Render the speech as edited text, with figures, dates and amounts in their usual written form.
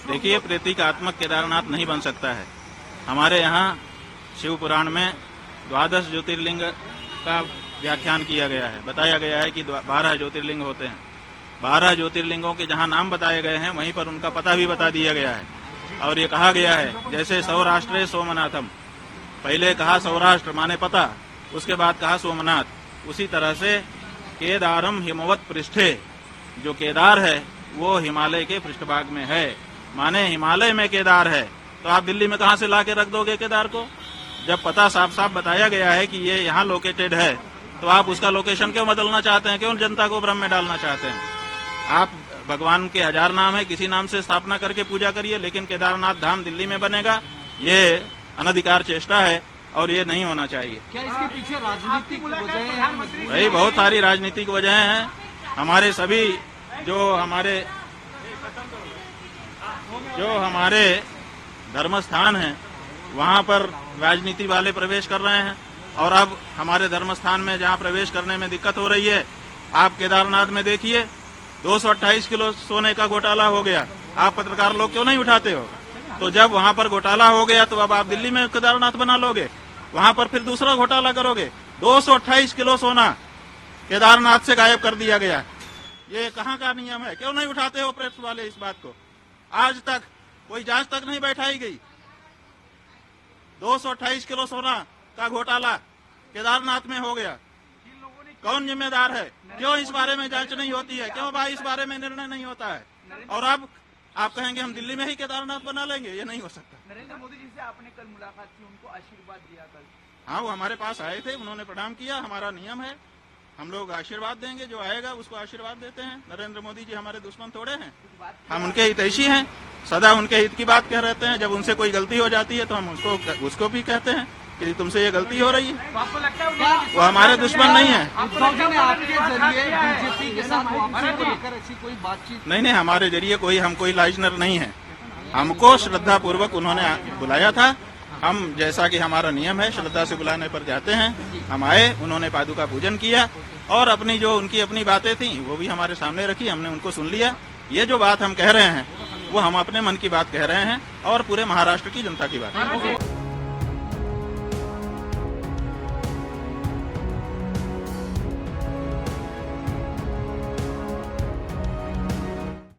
देखिए, प्रतीकात्मक केदारनाथ नहीं बन सकता है। हमारे यहाँ शिव पुराण में 12 ज्योतिर्लिंग का व्याख्यान किया गया है। बताया गया है कि 12 ज्योतिर्लिंग होते हैं। 12 ज्योतिर्लिंगों के जहाँ नाम बताए गए हैं वहीं पर उनका पता भी बता दिया गया है। और ये कहा गया है, जैसे सौराष्ट्रे सोमनाथम, पहले कहा सौराष्ट्र माने पता, उसके बाद कहा सोमनाथ, उसी तरह से केदारम हिमवत पृष्ठे, जो केदार है वो हिमालय के पृष्ठभाग में है, माने हिमालय में केदार है। तो आप दिल्ली में कहाँ से ला के रख दोगे केदार को? जब पता साफ साफ बताया गया है कि ये यहाँ लोकेटेड है, तो आप उसका लोकेशन क्यों बदलना चाहते हैं? क्यों जनता को भ्रम में डालना चाहते हैं? आप भगवान के 1000 नाम है, किसी नाम से स्थापना करके पूजा करिए, लेकिन केदारनाथ धाम दिल्ली में बनेगा, ये अनधिकार चेष्टा है और ये नहीं होना चाहिए। क्या इसके पीछे राजनीतिक वजह है? भाई, बहुत सारी राजनीतिक वजह हैं। हमारे सभी जो हमारे धर्म स्थान हैं वहाँ पर राजनीति वाले प्रवेश कर रहे हैं, और अब हमारे धर्म स्थान में जहाँ प्रवेश करने में दिक्कत हो रही है, आप केदारनाथ में देखिए 228 किलो सोने का घोटाला हो गया। आप पत्रकार लोग क्यों नहीं उठाते हो? तो जब वहाँ पर घोटाला हो गया तो अब आप दिल्ली में केदारनाथ बना लोगे, वहाँ पर फिर दूसरा घोटाला करोगे। 228 किलो सोना केदारनाथ से गायब कर दिया गया। ये कहाँ का नियम है? क्यों नहीं उठाते हो प्रेस वाले इस बात को? आज तक कोई जांच तक नहीं बैठाई गई। 228 किलो सोना का घोटाला केदारनाथ में हो गया। कौन जिम्मेदार है? क्यों इस बारे में जांच नहीं होती है? क्यों भाई इस बारे में निर्णय नहीं होता है? और अब आप कहेंगे हम दिल्ली में ही केदारनाथ बना लेंगे, ये नहीं हो सकता। नरेंद्र मोदी जी से आपने कल मुलाकात की, उनको आशीर्वाद दिया कल? हाँ, वो हमारे पास आए थे, उन्होंने प्रणाम किया। हमारा नियम है, हम लोग आशीर्वाद देंगे, जो आएगा उसको आशीर्वाद देते हैं। नरेंद्र मोदी जी हमारे दुश्मन थोड़े हैं, हम उनके हितैषी हैं, सदा उनके हित की बात कह रहते हैं। जब उनसे कोई गलती हो जाती है तो हम उसको भी कहते हैं कि तुमसे ये गलती हो रही है। आपको लगता है वो हमारे दुश्मन नहीं है। उद्धव जी ने आपके जरिए बीजेपी के साथ वापसी को लेकर ऐसी कोई बातचीत? नहीं, हमारे जरिए हम कोई लाइजनर नहीं है। हमको श्रद्धा पूर्वक उन्होंने बुलाया था। हम, जैसा कि हमारा नियम है, श्रद्धा से बुलाने पर जाते हैं। हम आए, उन्होंने पादुका पूजन किया और अपनी जो उनकी अपनी बातें थी वो भी हमारे सामने रखी, हमने उनको सुन लिया। ये जो बात हम कह रहे हैं वो हम अपने मन की बात कह रहे हैं और पूरे महाराष्ट्र की जनता की बात है।